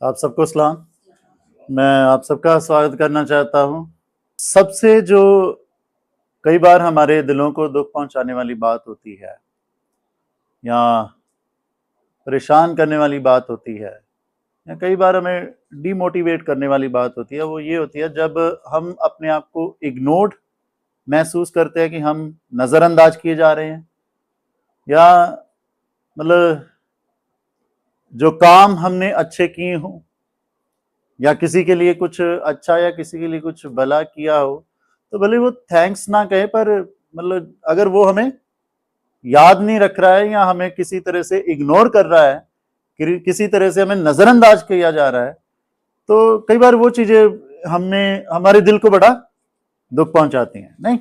आप सबको सलाम। मैं आप सबका स्वागत करना चाहता हूँ। सबसे जो कई बार हमारे दिलों को दुख पहुंचाने वाली बात होती है या परेशान करने वाली बात होती है या कई बार हमें डीमोटिवेट करने वाली बात होती है, वो ये होती है जब हम अपने आप को इग्नोर्ड महसूस करते हैं कि हम नज़रअंदाज किए जा रहे हैं, या मतलब जो काम हमने अच्छे किए हों या किसी के लिए कुछ अच्छा या किसी के लिए कुछ भला किया हो, तो भले वो थैंक्स ना कहे, पर मतलब अगर वो हमें याद नहीं रख रहा है या हमें किसी तरह से इग्नोर कर रहा है, किसी तरह से हमें नजरअंदाज किया जा रहा है, तो कई बार वो चीजें हमें हमारे दिल को बड़ा दुख पहुंचाती हैं। नहीं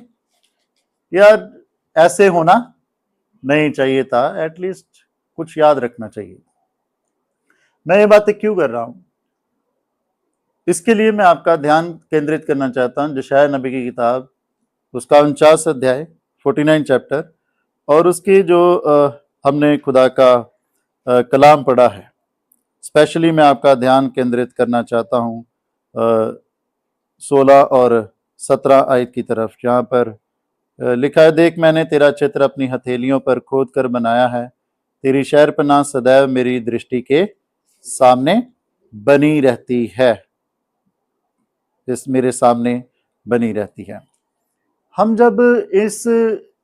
यार, ऐसे होना नहीं चाहिए था, एटलीस्ट कुछ याद रखना चाहिए। मैं ये बातें क्यों कर रहा हूं, इसके लिए मैं आपका ध्यान केंद्रित करना चाहता हूं यशायाह नबी की किताब, उसका 49 अध्याय 49 चैप्टर, और उसकी जो हमने खुदा का कलाम पढ़ा है, स्पेशली मैं आपका ध्यान केंद्रित करना चाहता हूं 16 और 17 आयत की तरफ, जहाँ पर लिखा है, देख मैंने तेरा चित्र अपनी हथेलियों पर खोद कर बनाया है, तेरी शहरपनाह सदैव मेरी दृष्टि के सामने बनी रहती है, इस मेरे सामने बनी रहती है। हम जब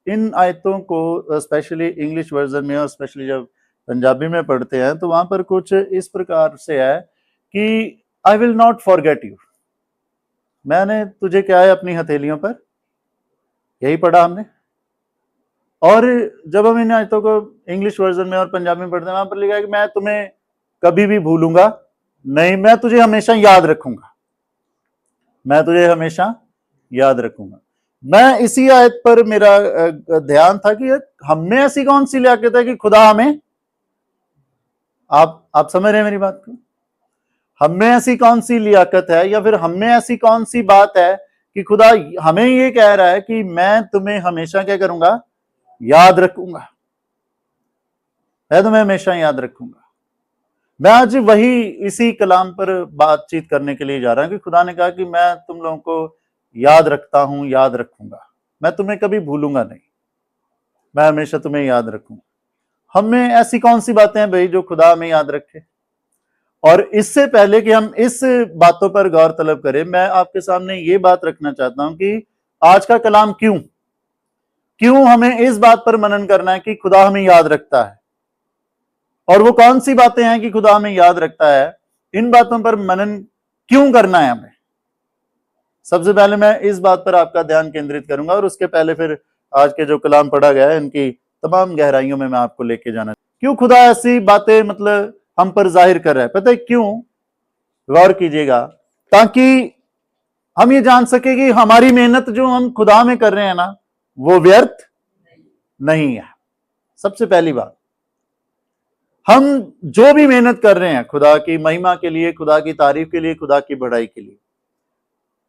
इन आयतों को स्पेशली इंग्लिश वर्जन में और स्पेशली जब पंजाबी में पढ़ते हैं, तो वहां पर कुछ इस प्रकार से है कि I will not forget you, मैंने तुझे क्या है अपनी हथेलियों पर, यही पढ़ा हमने। और जब हम इन आयतों को इंग्लिश वर्जन में और पंजाबी में पढ़ते हैं, वहां पर लिखा है कि मैं तुम्हें कभी भी भूलूंगा नहीं, मैं तुझे हमेशा याद रखूंगा, मैं तुझे हमेशा याद रखूंगा। मैं इसी आयत पर मेरा ध्यान था कि हम में ऐसी कौन सी लियाकत है कि खुदा हमें, आप समझ रहे हैं मेरी बात को, हम में ऐसी कौन सी लियाकत है या फिर हम में ऐसी कौन सी बात है कि खुदा हमें ये कह रहा है कि मैं तुम्हें हमेशा क्या करूंगा, याद रखूंगा, मैं तुम्हें हमेशा याद रखूंगा। मैं आज वही इसी कलाम पर बातचीत करने के लिए जा रहा हूं कि खुदा ने कहा कि मैं तुम लोगों को याद रखता हूं, याद रखूंगा, मैं तुम्हें कभी भूलूंगा नहीं, मैं हमेशा तुम्हें याद रखूंगा। हम में ऐसी कौन सी बातें हैं भाई जो खुदा हमें याद रखे? और इससे पहले कि हम इस बातों पर गौर तलब करें, मैं आपके सामने ये बात रखना चाहता हूं कि आज का कलाम क्यों हमें इस बात पर मनन करना है कि खुदा हमें याद रखता है, और वो कौन सी बातें हैं कि खुदा हमें याद रखता है, इन बातों पर मनन क्यों करना है हमें। सबसे पहले मैं इस बात पर आपका ध्यान केंद्रित करूंगा, और उसके पहले फिर आज के जो कलाम पढ़ा गया है इनकी तमाम गहराइयों में मैं आपको लेके जाना। क्यों खुदा ऐसी बातें मतलब हम पर जाहिर कर रहा है, पता है क्यों? गौर कीजिएगा, ताकि हम ये जान सके कि हमारी मेहनत जो हम खुदा में कर रहे हैं ना, वो व्यर्थ नहीं है। सबसे पहली बात, हम जो भी मेहनत कर रहे हैं खुदा की महिमा के लिए, खुदा की तारीफ के लिए, खुदा की बढ़ाई के लिए,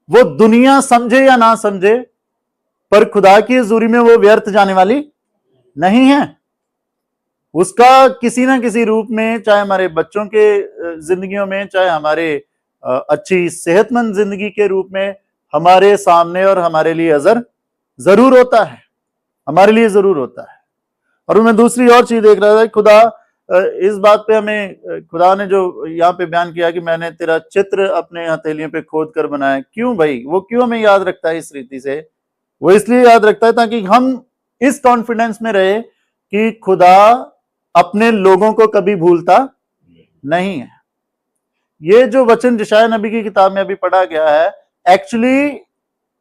वो दुनिया समझे या ना समझे, पर खुदा की हजूरी में वो व्यर्थ जाने वाली नहीं है। उसका किसी ना किसी रूप में, चाहे हमारे बच्चों के जिंदगियों में, चाहे हमारे अच्छी सेहतमंद जिंदगी के रूप में, हमारे सामने और हमारे लिए अजर जरूर होता है, हमारे लिए जरूर होता है। और मैं दूसरी और चीज देख रहा था, खुदा इस बात पे हमें, खुदा ने जो यहाँ पे बयान किया कि मैंने तेरा चित्र अपने हथेलियों पे खोद कर बनाया, क्यों भाई? वो क्यों हमें याद रखता है इस रीति से? वो इसलिए याद रखता है ताकि हम इस कॉन्फिडेंस में रहे कि खुदा अपने लोगों को कभी भूलता नहीं है। ये जो वचन यशायाह नबी की किताब में अभी पढ़ा गया है, एक्चुअली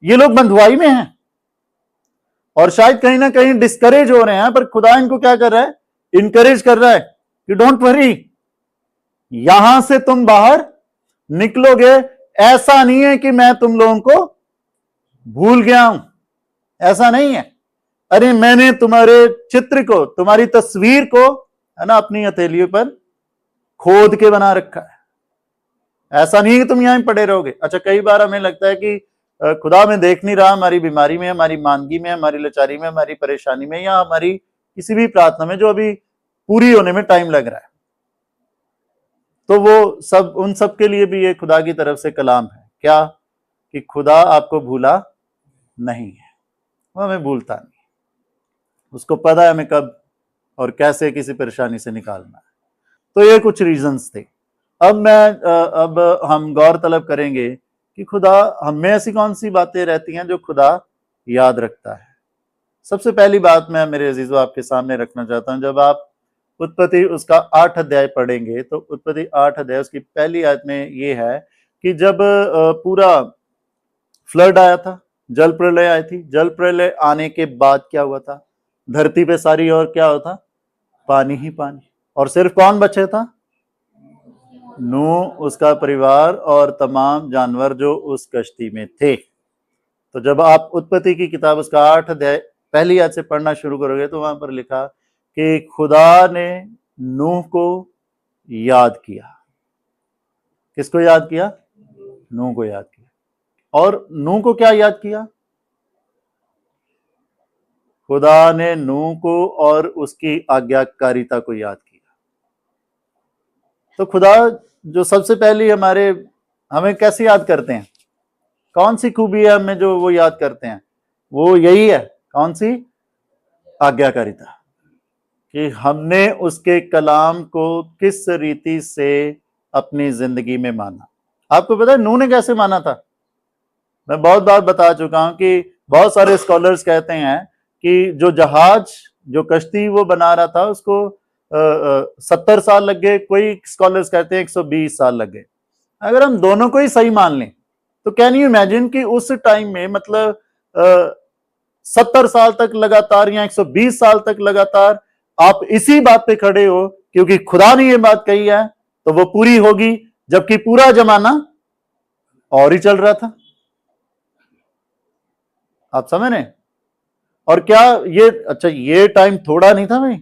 ये लोग बंधुआई में हैं और शायद कहीं ना कहीं डिस्करेज हो रहे हैं, पर खुदा इनको क्या कर रहा है? इनकरेज कर रहा है कि डोंट वरी, यहां से तुम बाहर निकलोगे, ऐसा नहीं है कि मैं तुम लोगों को भूल गया हूं, ऐसा नहीं है। अरे मैंने तुम्हारे चित्र को, तुम्हारी तस्वीर को, है ना, अपनी हथेलियों पर खोद के बना रखा है। ऐसा नहीं है कि तुम यहां पड़े रहोगे। अच्छा, कई बार हमें लगता है कि खुदा में देख नहीं रहा, हमारी बीमारी में, हमारी मानगी में, हमारी लाचारी में, हमारी परेशानी में, या हमारी किसी भी प्रार्थना में जो अभी पूरी होने में टाइम लग रहा है। तो वो सब, उन सब के लिए भी ये खुदा की तरफ से कलाम है, क्या, कि खुदा आपको भूला नहीं है, वो हमें भूलता नहीं, उसको पता है हमें कब और कैसे किसी परेशानी से निकालना है। तो ये कुछ रीजंस थे। अब हम गौर तलब करेंगे कि खुदा हमें ऐसी कौन सी बातें रहती हैं जो खुदा याद रखता है। सबसे पहली बात मैं मेरे अजीजों आपके सामने रखना चाहता हूं, जब आप उत्पत्ति उसका 8 अध्याय पढ़ेंगे तो उत्पत्ति 8 अध्याय उसकी पहली आयत में ये है कि जब पूरा फ्लड आया था, जल प्रलय आई थी, जल प्रलय आने के बाद क्या हुआ था, धरती पे सारी और क्या होता, पानी ही पानी, और सिर्फ कौन बचे था, नूह, उसका परिवार और तमाम जानवर जो उस कश्ती में थे। तो जब आप उत्पत्ति की किताब उसका 8 अध्याय पहली आयत से पढ़ना शुरू करोगे तो वहां पर लिखा कि खुदा ने नूह को याद किया। किसको याद किया, नूह को याद किया। और नूह को क्या याद किया, खुदा ने नूह को और उसकी आज्ञाकारिता को याद किया। तो खुदा जो सबसे पहली हमें कैसे याद करते हैं, कौन सी खूबी है हमें जो वो याद करते हैं, वो यही है, कौन सी, आज्ञाकारिता, कि हमने उसके कलाम को किस रीति से अपनी जिंदगी में माना। आपको पता है नूह ने कैसे माना था, मैं बहुत बार बता चुका हूं कि बहुत सारे स्कॉलर्स कहते हैं कि जो जहाज, जो कश्ती वो बना रहा था उसको 70 साल लग गए, कोई स्कॉलर्स कहते हैं 120 साल लग गए। अगर हम दोनों को ही सही मान लें तो कैन यू इमेजिन कि उस टाइम में मतलब 70 साल तक लगातार या 120 साल तक लगातार आप इसी बात पे खड़े हो क्योंकि खुदा ने ये बात कही है तो वो पूरी होगी, जबकि पूरा जमाना और ही चल रहा था। आप समझ रहे, और क्या ये, अच्छा ये टाइम थोड़ा नहीं था भाई,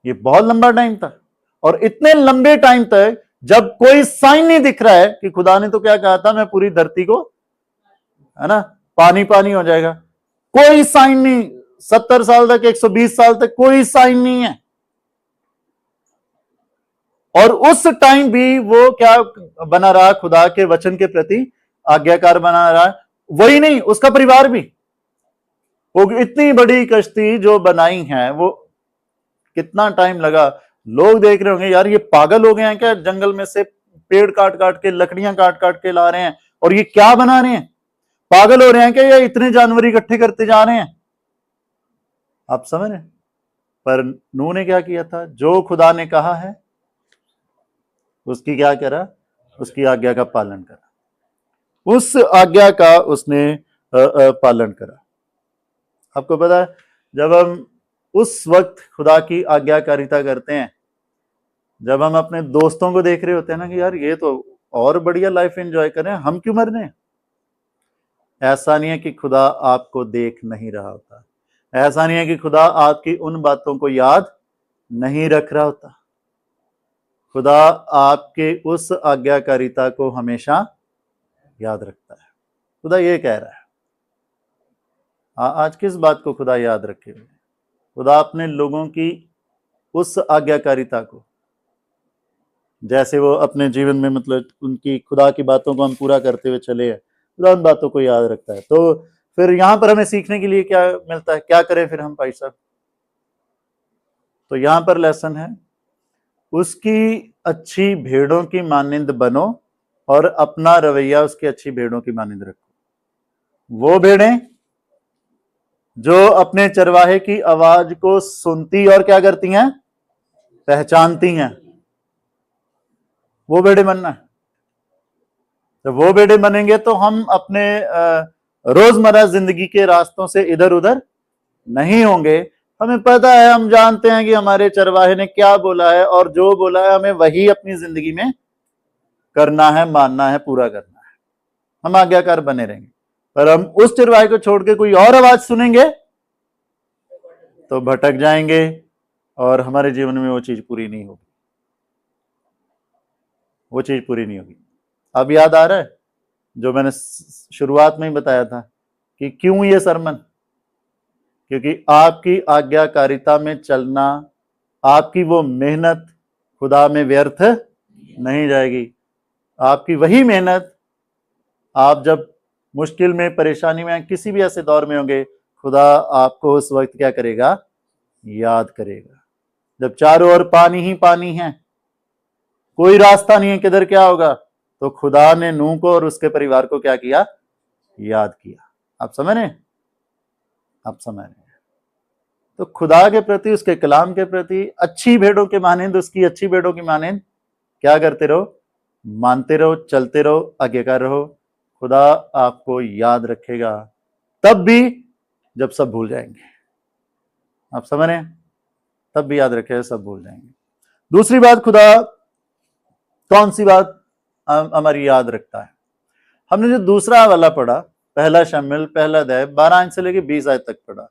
ये बहुत लंबा टाइम था। और इतने लंबे टाइम तक जब कोई साइन नहीं दिख रहा है कि खुदा ने तो क्या कहा था, मैं पूरी धरती को, है ना, पानी पानी हो जाएगा, कोई साइन नहीं, 70 साल तक, 120 साल तक कोई साइन नहीं है। और उस टाइम भी वो क्या बना रहा, खुदा के वचन के प्रति आज्ञाकार बना रहा। वही नहीं, उसका परिवार भी, वो इतनी बड़ी कश्ती जो बनाई है वो कितना टाइम लगा। लोग देख रहे होंगे यार ये पागल हो गए हैं क्या, जंगल में से पेड़ काट काट के, लकड़ियां काट काट के ला रहे हैं और ये क्या बना रहे हैं, पागल हो रहे हैं क्या, ये इतने जानवर इकट्ठे करते जा रहे हैं। आप समझ रहे, पर नूह ने क्या किया था, जो खुदा ने कहा है उसकी क्या करा, उसकी आज्ञा का पालन करा, उस आज्ञा का उसने पालन करा। आपको पता है जब हम उस वक्त खुदा की आज्ञाकारिता करते हैं, जब हम अपने दोस्तों को देख रहे होते हैं ना कि यार ये तो और बढ़िया लाइफ एंजॉय कर रहे हैं, हम क्यों मर रहे हैं। ऐसा नहीं है कि खुदा आपको देख नहीं रहा होता, ऐसा नहीं है कि खुदा आपकी उन बातों को याद नहीं रख रहा होता। खुदा आपके उस आज्ञाकारिता को हमेशा याद रखता है। खुदा ये कह रहा है, आज किस बात को खुदा याद रखे हुए, खुदा अपने लोगों की उस आज्ञाकारिता को, जैसे वो अपने जीवन में मतलब उनकी खुदा की बातों को हम पूरा करते हुए चले हैं, खुदा उन बातों को याद रखता है। तो फिर यहां पर हमें सीखने के लिए क्या मिलता है, क्या करें फिर हम भाई साहब। तो यहां पर लेसन है, उसकी अच्छी भेड़ों की मानिंद बनो और अपना रवैया उसकी अच्छी भेड़ों की मानिंद रखो। वो भेड़ें जो अपने चरवाहे की आवाज को सुनती और क्या करती हैं, पहचानती हैं, वो भेड़े बनना है। तो वो भेड़े बनेंगे तो हम अपने रोजमर्रा जिंदगी के रास्तों से इधर उधर नहीं होंगे। हमें पता है, हम जानते हैं कि हमारे चरवाहे ने क्या बोला है और जो बोला है हमें वही अपनी जिंदगी में करना है, मानना है, पूरा करना है। हम आज्ञाकार बने रहेंगे। पर हम उस चरवाहे को छोड़ के कोई और आवाज सुनेंगे तो भटक जाएंगे और हमारे जीवन में वो चीज पूरी नहीं होगी, वो चीज पूरी नहीं होगी। अब याद आ रहा है जो मैंने शुरुआत में ही बताया था कि क्यों ये सरमन, क्योंकि आपकी आज्ञाकारिता में चलना, आपकी वो मेहनत खुदा में व्यर्थ नहीं जाएगी। आपकी वही मेहनत, आप जब मुश्किल में, परेशानी में, किसी भी ऐसे दौर में होंगे, खुदा आपको उस वक्त क्या करेगा? याद करेगा। जब चारों ओर पानी ही पानी है, कोई रास्ता नहीं है किधर क्या होगा, तो खुदा ने नूह को और उसके परिवार को क्या किया? याद किया। आप समझ रहे हैं? आप समझ रहे हैं? तो खुदा के प्रति, उसके कलाम के प्रति अच्छी भेड़ों के मानिंद, उसकी अच्छी भेड़ों की मानिंद क्या करते रहो? मानते रहो, चलते रहो, आज्ञाकार रहो। खुदा आपको याद रखेगा, तब भी जब सब भूल जाएंगे। आप समझ रहे हैं? तब भी याद रखेगा, सब भूल जाएंगे। दूसरी बात, खुदा कौन सी बात हमारी याद रखता है? हमने जो दूसरा वाला पढ़ा, पहला शमूएल पहला अध्याय 12 से लेके 20 आयत तक पढ़ा।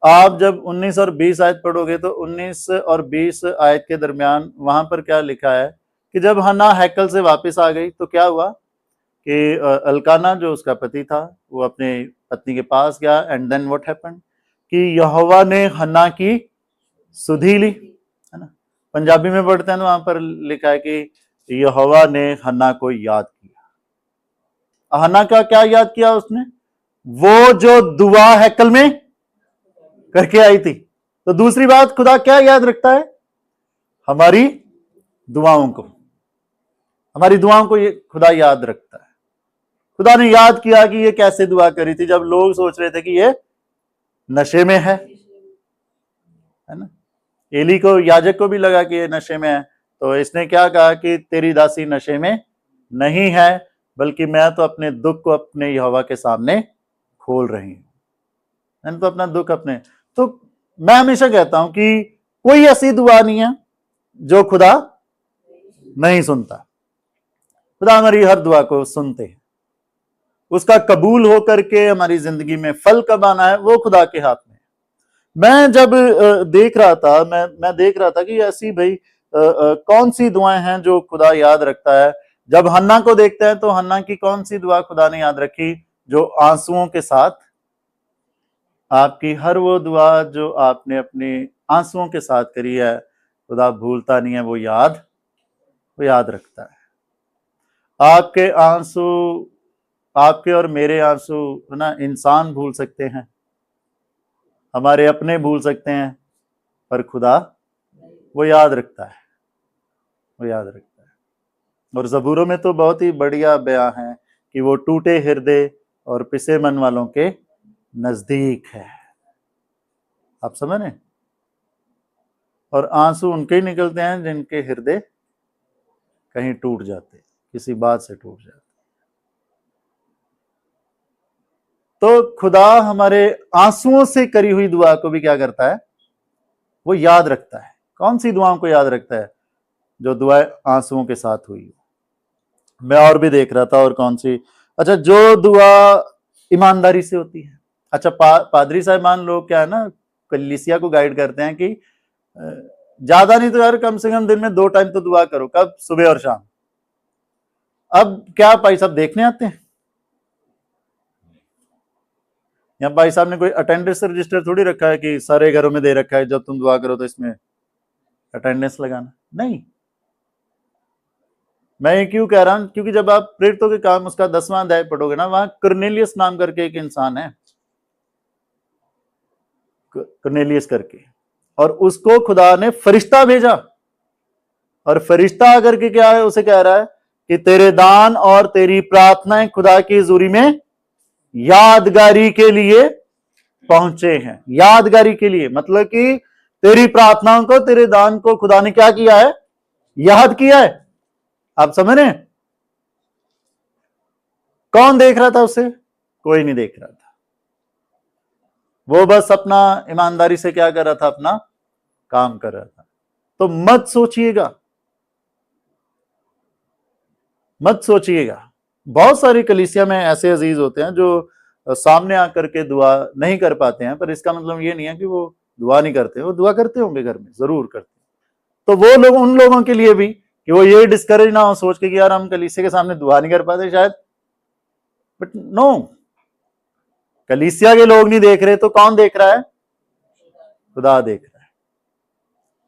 आप जब 19 और 20 आयत पढ़ोगे तो 19 और 20 आयत के दरमियान वहां पर क्या लिखा है कि जब हन्ना हैकल से वापस आ गई तो क्या हुआ कि अल्काना जो उसका पति था वो अपने पत्नी के पास गया, एंड देन व्हाट हैपेंड कि यहोवा ने हन्ना की सुधि ली, है ना। पंजाबी में पढ़ते हैं तो वहां पर लिखा है कि यहोवा ने हन्ना को याद किया। हन्ना का क्या याद किया उसने? वो जो दुआ हैकल में करके आई थी। तो दूसरी बात, खुदा क्या याद रखता है? हमारी दुआओं को, हमारी दुआओं को ये खुदा याद रखता है। खुदा ने याद किया कि ये कैसे दुआ करी थी जब लोग सोच रहे थे कि ये नशे में है ना। एली को, याजक को भी लगा कि ये नशे में है, तो इसने क्या कहा कि तेरी दासी नशे में नहीं है, बल्कि मैं तो अपने दुख को अपने यहोवा के सामने खोल रही हूं। मैंने तो अपना दुख अपने, तो मैं हमेशा कहता हूं कि कोई ऐसी दुआ नहीं है जो खुदा नहीं सुनता। खुदा हमारी हर दुआ को सुनते हैं। उसका कबूल हो करके हमारी जिंदगी में फल कब आना है, वो खुदा के हाथ में है। मैं जब देख रहा था, मैं देख रहा था कि ऐसी भाई कौन सी दुआएं हैं जो खुदा याद रखता है। जब हन्ना को देखते हैं तो हन्ना की कौन सी दुआ खुदा ने याद रखी? जो आंसुओं के साथ, आपकी हर वो दुआ जो आपने अपने आंसुओं के साथ करी है, खुदा भूलता नहीं है, वो याद रखता है। आपके आंसू, आपके और मेरे आंसू, है ना, इंसान भूल सकते हैं, हमारे अपने भूल सकते हैं, पर खुदा वो याद रखता है, वो याद रखता है। और ज़बूरों में तो बहुत ही बढ़िया बयां है कि वो टूटे हृदय और पिसे मन वालों के नजदीक है। आप समझ रहे? और आंसू उनके ही निकलते हैं जिनके हृदय कहीं टूट जाते, किसी बात से टूट जाते। तो खुदा हमारे आंसुओं से करी हुई दुआ को भी क्या करता है? वो याद रखता है। कौन सी दुआओं को याद रखता है? जो दुआ आंसुओं के साथ हुई। मैं और भी देख रहा था, और कौन सी, अच्छा, जो दुआ ईमानदारी से होती है। अच्छा, पादरी साहिबान लोग क्या है ना, कलीसिया को गाइड करते हैं कि ज्यादा नहीं तो यार कम से कम दिन में 2 टाइम तो दुआ करो। कब? सुबह और शाम। अब क्या भाई साहब देखने आते हैं? या भाई साहब ने कोई अटेंडेंस रजिस्टर थोड़ी रखा है कि सारे घरों में दे रखा है जब तुम दुआ करो तो इसमें अटेंडेंस लगाना? नहीं। मैं ये क्यों कह रहा हूं? क्योंकि जब आप प्रेरितों के काम उसका 10वां अध्याय पढ़ोगे ना, वहां कर्नेलियस नाम करके एक इंसान है, कर्नेलियस करके, और उसको खुदा ने फरिश्ता भेजा, और फरिश्ता आकर के क्या है, उसे कह रहा है कि तेरे दान और तेरी प्रार्थनाएं खुदा की हजूरी में यादगारी के लिए पहुंचे हैं। यादगारी के लिए मतलब कि तेरी प्रार्थनाओं को, तेरे दान को खुदा ने क्या किया है? याद किया है। आप समझ रहे हैं? कौन देख रहा था उसे? कोई नहीं देख रहा था। वो बस अपना ईमानदारी से क्या कर रहा था? अपना काम कर रहा था। तो मत सोचिएगा, मत सोचिएगा। बहुत सारी कलीसिया में ऐसे अजीज होते हैं जो सामने आकर के दुआ नहीं कर पाते हैं, पर इसका मतलब ये नहीं है कि वो दुआ नहीं करते, वो दुआ करते होंगे, घर में जरूर करते। तो वो लोग, उन लोगों के लिए भी कि वो ये डिस्करेज ना हो सोच के कि यार हम कलीसिया के सामने दुआ नहीं कर पाते शायद, बट नो, कलीसिया के लोग नहीं देख रहे तो कौन देख रहा है? खुदा देख रहा है।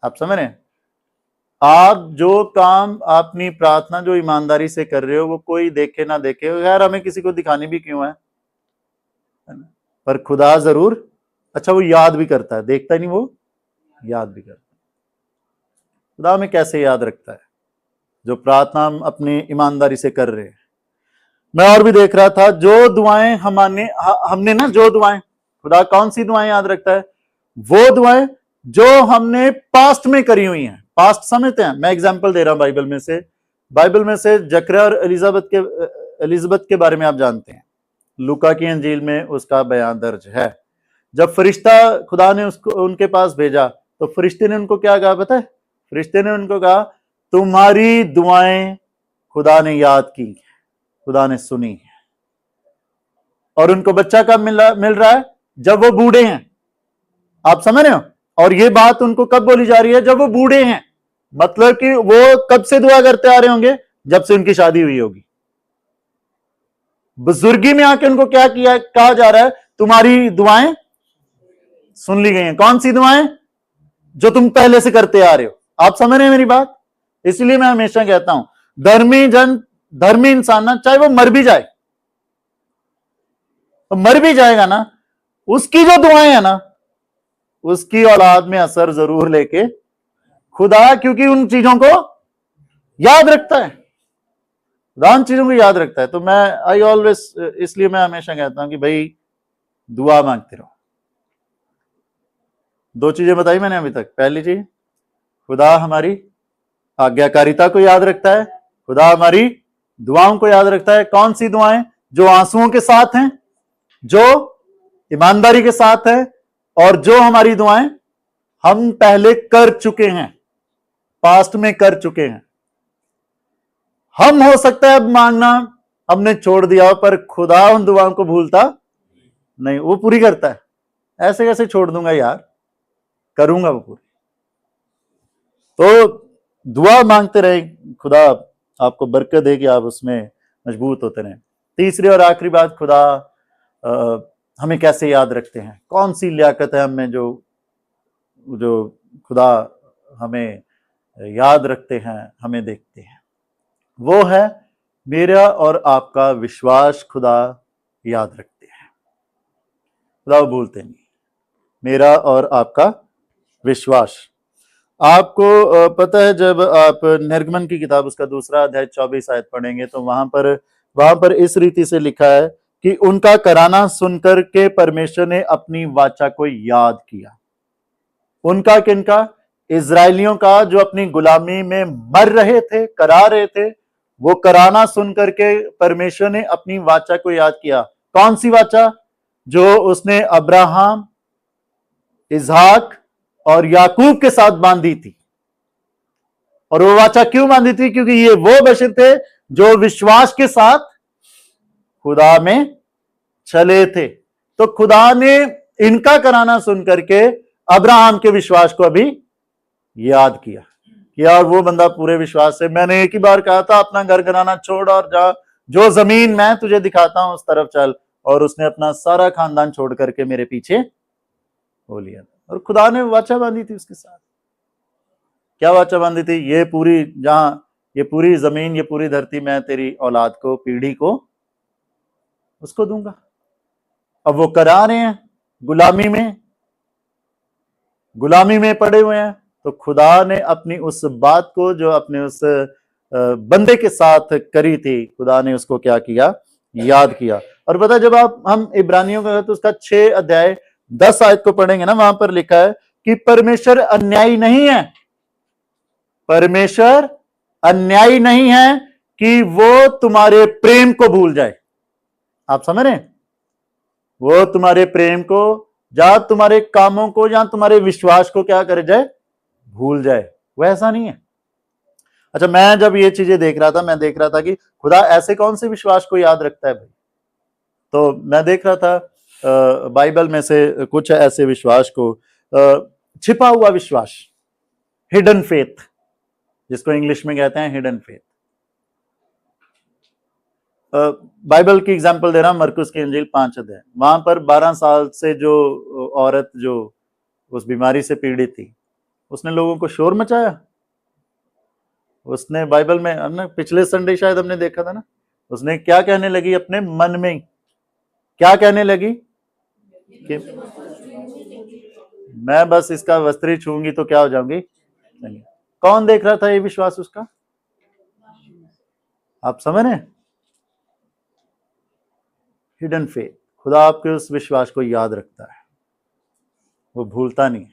आप समझ रहे हैं? आप जो काम अपनी प्रार्थना जो ईमानदारी से कर रहे हो वो कोई देखे ना देखे, यार हमें किसी को दिखानी भी क्यों है, पर खुदा जरूर, अच्छा वो याद भी करता है, देखता ही नहीं, वो याद भी करता है। खुदा हमें कैसे याद रखता है? जो प्रार्थना हम अपनी ईमानदारी से कर रहे हैं। मैं और भी देख रहा था, जो दुआएं हमने ना, जो दुआएं, खुदा कौन सी दुआएं याद रखता है? वो दुआएं जो हमने पास्ट में करी हुई हैं। पास्ट समझते हैं? मैं एग्जांपल दे रहा हूं बाइबल में से जकरिया और एलिजाबेथ के बारे में आप जानते हैं, लूका की अंजील में उसका बयान दर्ज है। जब फरिश्ता खुदा ने उसको उनके पास भेजा तो फरिश्ते ने उनको क्या कहा पता है? फरिश्ते ने उनको कहा, तुम्हारी दुआएं खुदा ने याद की, खुदा ने सुनी। और उनको बच्चा कब मिल रहा है? जब वो बूढ़े हैं। आप समझ रहे हो? और ये बात उनको कब बोली जा रही है? जब वो बूढ़े हैं। मतलब कि वो कब से दुआ करते आ रहे होंगे? जब से उनकी शादी हुई होगी। बुजुर्गी में आके उनको क्या किया, कहा जा रहा है, तुम्हारी दुआएं सुन ली गई हैं। कौन सी दुआएं? जो तुम पहले से करते आ रहे हो। आप समझ रहे हैं मेरी बात? इसलिए मैं हमेशा कहता हूं, धर्मी इंसान ना, चाहे वो मर भी जाए, तो मर भी जाएगा ना, उसकी जो दुआएं है ना, उसकी औलाद में असर जरूर लेके खुदा, क्योंकि उन चीजों को याद रखता है, खुदा उन चीजों को याद रखता है। तो मैं इसलिए मैं हमेशा कहता हूं कि भाई दुआ मांगते रहो। दो चीजें बताई मैंने अभी तक। पहली चीज, खुदा हमारी आज्ञाकारिता को याद रखता है, खुदा हमारी दुआओं को याद रखता है। कौन सी दुआएं? जो आंसुओं के साथ हैं, जो ईमानदारी के साथ है, और जो हमारी दुआएं हम पहले कर चुके हैं, पास्ट में कर चुके हैं। हम हो सकता है अब मांगना हमने छोड़ दिया, पर खुदा उन दुआओं को भूलता नहीं, वो पूरी करता है। ऐसे कैसे छोड़ दूंगा यार, करूंगा वो पूरी। तो दुआ मांगते रहे, खुदा आपको बरकत दे कि आप उसमें मजबूत होते रहें। तीसरी और आखिरी बात, खुदा हमें कैसे याद रखते हैं? कौन सी लियाकत है हमें जो खुदा हमें याद रखते हैं, हमें देखते हैं? वो है मेरा और आपका विश्वास खुदा याद रखते हैं। खुदा भूलते नहीं, मेरा और आपका विश्वास। आपको पता है, जब आप निर्गमन की किताब उसका 2 अध्याय 24 आयत पढ़ेंगे तो वहां पर इस रीति से लिखा है कि उनका कराना सुनकर के परमेश्वर ने अपनी वाचा को याद किया। उनका किनका? इजरायलियों का, जो अपनी गुलामी में मर रहे थे, करा रहे थे। वो कराना सुनकर के परमेश्वर ने अपनी वाचा को याद किया। कौन सी वाचा? जो उसने अब्राहम, इसहाक और याकूब के साथ बांधी थी। और वो वाचा क्यों बांधी थी? क्योंकि ये वो बशर थे जो विश्वास के साथ खुदा में चले थे। तो खुदा ने इनका कराना सुन करके अब्राहम के विश्वास को अभी याद किया कि यार वो बंदा पूरे विश्वास से, मैंने एक ही बार कहा था अपना घर घराना छोड़ और जा, जो जमीन मैं तुझे दिखाता हूं उस तरफ चल, और उसने अपना सारा खानदान छोड़ करके मेरे पीछे हो लिया। और खुदा ने वाचा बांधी थी उसके साथ। क्या वाचा बांधी थी? ये पूरी जमीन, ये पूरी धरती मैं तेरी औलाद को, पीढ़ी को उसको दूंगा। अब वो करा रहे हैं, गुलामी में पड़े हुए हैं। तो खुदा ने अपनी उस बात को जो अपने उस बंदे के साथ करी थी, खुदा ने उसको क्या किया? याद किया। और पता, जब हम इब्रानियों का तो उसका 6 अध्याय 10 आयत को पढ़ेंगे ना, वहां पर लिखा है कि परमेश्वर अन्यायी नहीं है। परमेश्वर अन्यायी नहीं है कि वो तुम्हारे प्रेम को भूल जाए। आप समझ रहे हैं? वो तुम्हारे प्रेम को, या तुम्हारे कामों को, या तुम्हारे विश्वास को क्या कर जाए? भूल जाए। वो ऐसा नहीं है। अच्छा, मैं जब ये चीजें देख रहा था, मैं देख रहा था कि खुदा ऐसे कौन से विश्वास को याद रखता है भाई। तो मैं देख रहा था बाइबल में से कुछ ऐसे विश्वास को, छिपा हुआ विश्वास, हिडन फेथ, जिसको इंग्लिश में कहते हैं हिडन फेथ। बाइबल की एग्जांपल दे रहा हूं, मरकुस की इंजील 5 अध्याय। वहां पर 12 साल से जो औरत जो उस बीमारी से पीड़ित थी, उसने लोगों को शोर मचाया, उसने बाइबल में, हमने पिछले संडे शायद हमने देखा था ना, उसने क्या कहने लगी अपने मन में, क्या कहने लगी कि मैं बस इसका वस्त्र ही छूंगी तो क्या हो जाऊंगी। कौन देख रहा था ये विश्वास उसका? आप समझ रहे हैं? Hidden faith. खुदा आपके उस विश्वास को याद रखता है, वो भूलता नहीं।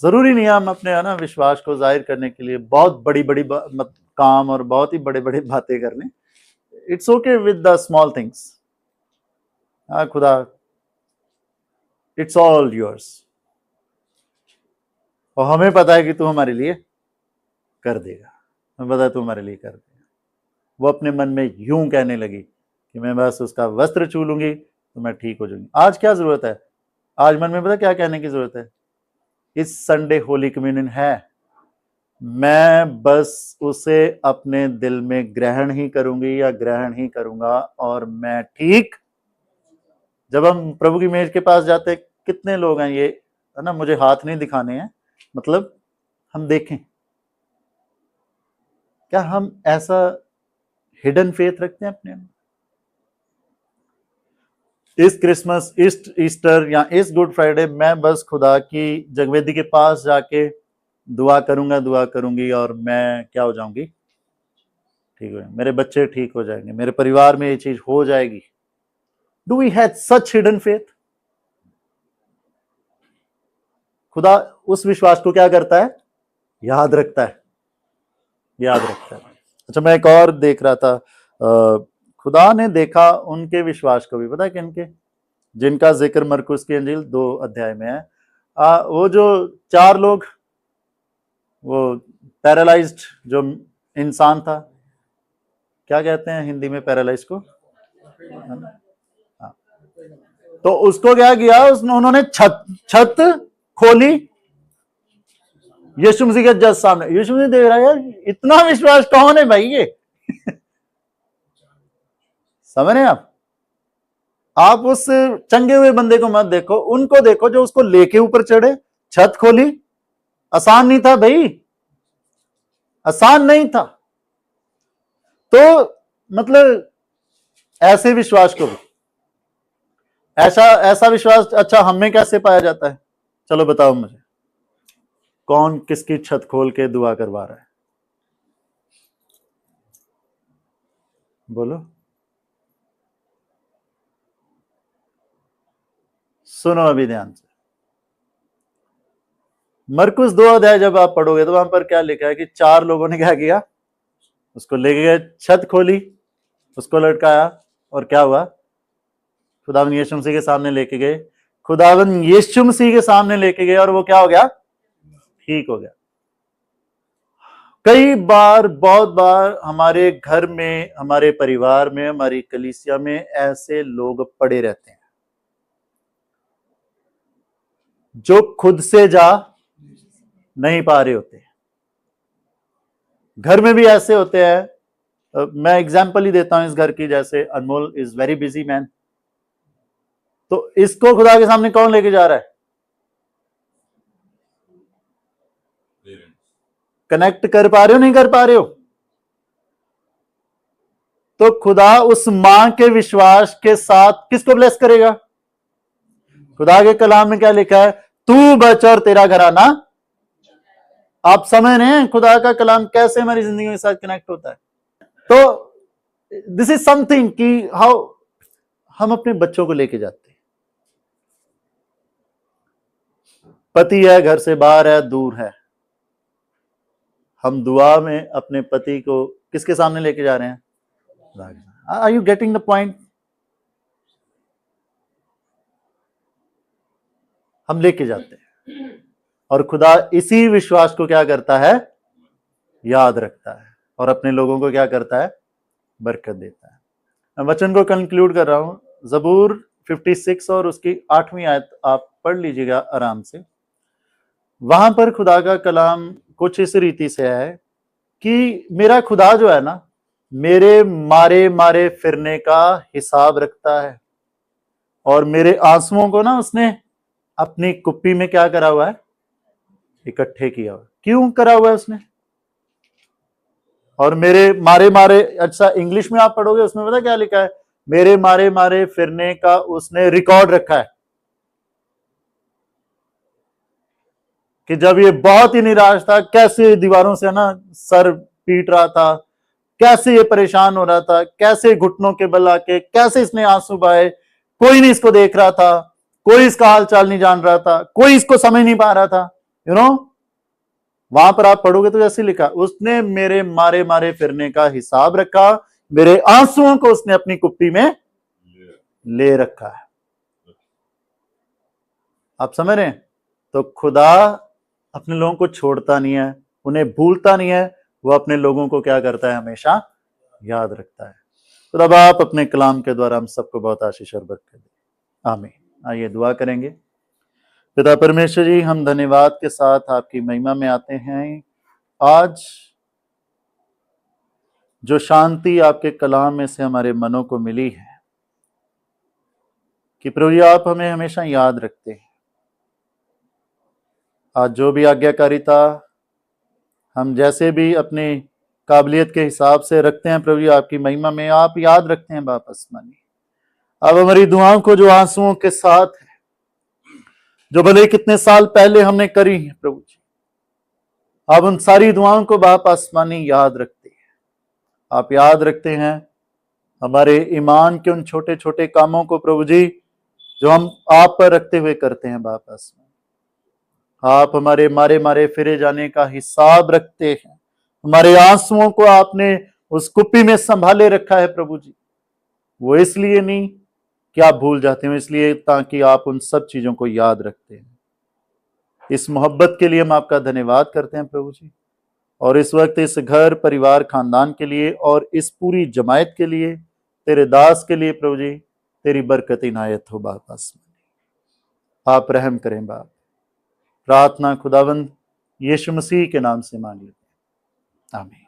जरूरी नहीं है हम अपने है ना विश्वास को जाहिर करने के लिए बहुत बड़ी बड़ी काम और बहुत ही बड़े बड़े बातें कर लें। It's okay with the small things. हाँ खुदा, इट्स ऑल योर्स, और हमें पता है कि तू हमारे लिए कर देगा, हमें पता है तू हमारे लिए कर देगा। वो अपने मन में यूं कहने लगी कि मैं बस उसका वस्त्र छू लूंगी तो मैं ठीक हो जाऊंगी। आज क्या जरूरत है? आज मन में पता क्या कहने की जरूरत है? इस संडे होली कम्युनियन है, मैं बस उसे अपने दिल में ग्रहण ही करूंगी या ग्रहण ही करूंगा और मैं ठीक। जब हम प्रभु की मेज के पास जाते, कितने लोग हैं ये है ना, मुझे हाथ नहीं दिखाने हैं, मतलब हम देखें क्या हम ऐसा हिडन फेथ रखते हैं अपने में। इस क्रिसमस, इस ईस्टर या इस गुड फ्राइडे मैं बस खुदा की जगवेदी के पास जाके दुआ करूंगा, दुआ करूंगी और मैं क्या हो जाऊंगी, ठीक हो, मेरे बच्चे ठीक हो जाएंगे, मेरे परिवार में ये चीज हो जाएगी। Do we have such hidden faith? खुदा उस विश्वास को क्या करता है? याद रखता है, याद रखता है। अच्छा, मैं एक और देख रहा था, खुदा ने देखा उनके विश्वास को भी, पता है किनके? जिनका जिक्र मरकुस की अंजील 2 अध्याय में है। वो जो 4 लोग, वो पैरालाइज्ड जो इंसान था, क्या कहते हैं हिंदी में पैरालाइज को? तो उसको क्या किया, उन्होंने छत खोली यीशु मसीह के जज सामने। यीशु मसीह देख रहा है यार इतना विश्वास कौन है भाई ये समझ रहे हैं आप उस चंगे हुए बंदे को मत देखो, उनको देखो जो उसको लेके ऊपर चढ़े, छत खोली। आसान नहीं था भाई, आसान नहीं था। तो मतलब ऐसे विश्वास को भी, ऐसा विश्वास अच्छा हमें कैसे पाया जाता है? चलो बताओ मुझे, कौन किसकी छत खोल के दुआ करवा रहा है? बोलो, सुनो अभी ध्यान से। मरकुस 2 अध्याय जब आप पढ़ोगे तो वहां पर क्या लिखा है कि 4 लोगों ने क्या किया, उसको लेके गए, छत खोली, उसको लटकाया और क्या हुआ, खुदावन यीशु मसीह के सामने लेके गए, खुदावन यीशु मसीह के सामने लेके गए और वो क्या हो गया, ठीक हो गया। कई बार, बहुत बार हमारे घर में, हमारे परिवार में, हमारी कलीसिया में ऐसे लोग पड़े रहते हैं जो खुद से जा नहीं पा रहे होते। घर में भी ऐसे होते हैं। मैं एग्जांपल ही देता हूं इस घर की, जैसे अनमोल इज वेरी बिजी मैन, तो इसको खुदा के सामने कौन लेके जा रहा है? कनेक्ट कर पा रहे हो, नहीं कर पा रहे हो? तो खुदा उस मां के विश्वास के साथ किसको ब्लेस करेगा? खुदा के कलाम में क्या लिखा है? तू बच और तेरा घराना। आप समझ रहे हैं खुदा का कलाम कैसे हमारी जिंदगी के साथ कनेक्ट होता है? तो दिस इज समथिंग कि हाउ हम अपने बच्चों को लेके जाते हैं। पति है, घर से बाहर है, दूर है, हम दुआ में अपने पति को किसके सामने लेके जा रहे हैं? Are you getting the point? हम लेके जाते हैं और खुदा इसी विश्वास को क्या करता है? याद रखता है और अपने लोगों को क्या करता है? बरकत देता है। मैं वचन को कंक्लूड कर रहा हूं। ज़बूर 56 और उसकी 8वीं आयत आप पढ़ लीजिएगा आराम से। वहां पर खुदा का कलाम कुछ इस रीति से है कि मेरा खुदा जो है ना, मेरे मारे मारे फिरने का हिसाब रखता है और मेरे आंसुओं को ना उसने अपनी कुप्पी में क्या करा हुआ है? इकट्ठे किया हुआ। क्यों करा हुआ है उसने? और मेरे मारे मारे, अच्छा इंग्लिश में आप पढ़ोगे उसमें पता क्या लिखा है, मेरे मारे मारे फिरने का उसने रिकॉर्ड रखा है। कि जब ये बहुत ही निराश था, कैसे दीवारों से ना सर पीट रहा था, कैसे ये परेशान हो रहा था, कैसे घुटनों के बल आके कैसे इसने आंसू बहाए, कोई नहीं इसको देख रहा था, कोई इसका हाल चाल नहीं जान रहा था, कोई इसको समझ नहीं पा रहा था, यू नो। वहां पर आप पढ़ोगे तो जैसे लिखा, उसने मेरे मारे मारे फिरने का हिसाब रखा, मेरे आंसुओं को उसने अपनी कुप्पी में ले रखा है। आप समझ रहे हैं? तो खुदा अपने लोगों को छोड़ता नहीं है, उन्हें भूलता नहीं है, वो अपने लोगों को क्या करता है, हमेशा याद रखता है। तो अब आप अपने कलाम के द्वारा हम सबको बहुत आशीष और बरकत दें, आमीन। आइए दुआ करेंगे। पिता परमेश्वर जी, हम धन्यवाद के साथ आपकी महिमा में आते हैं। आज जो शांति आपके कलाम में से हमारे मनों को मिली है कि प्रभु जी आप हमें हमेशा याद रखते हैं। आज जो भी आज्ञाकारिता हम जैसे भी अपनी काबिलियत के हिसाब से रखते हैं प्रभु जी आपकी महिमा में, आप याद रखते हैं बाप आसमानी। अब हमारी दुआओं को जो आंसुओं के साथ है, जो भले कितने साल पहले हमने करी है प्रभु जी, आप उन सारी दुआओं को बाप आसमानी याद रखते हैं। आप याद रखते हैं हमारे ईमान के उन छोटे छोटे कामों को प्रभु जी, जो हम आप पर रखते हुए करते हैं बाप आसमानी। आप हमारे मारे मारे फिरे जाने का हिसाब रखते हैं, हमारे आंसुओं को आपने उस कुप्पी में संभाले रखा है प्रभु जी। वो इसलिए नहीं कि आप भूल जाते हो, इसलिए ताकि आप उन सब चीजों को याद रखते हैं। इस मोहब्बत के लिए हम आपका धन्यवाद करते हैं प्रभु जी, और इस वक्त इस घर परिवार खानदान के लिए और इस पूरी जमायत के लिए, तेरे दास के लिए प्रभु जी, तेरी बरकत इनायत हो बाप आसमानी। आप रहम करें बाप। प्रार्थना खुदावंद यीशु मसीह के नाम से मांग लेते हैं, आमीन।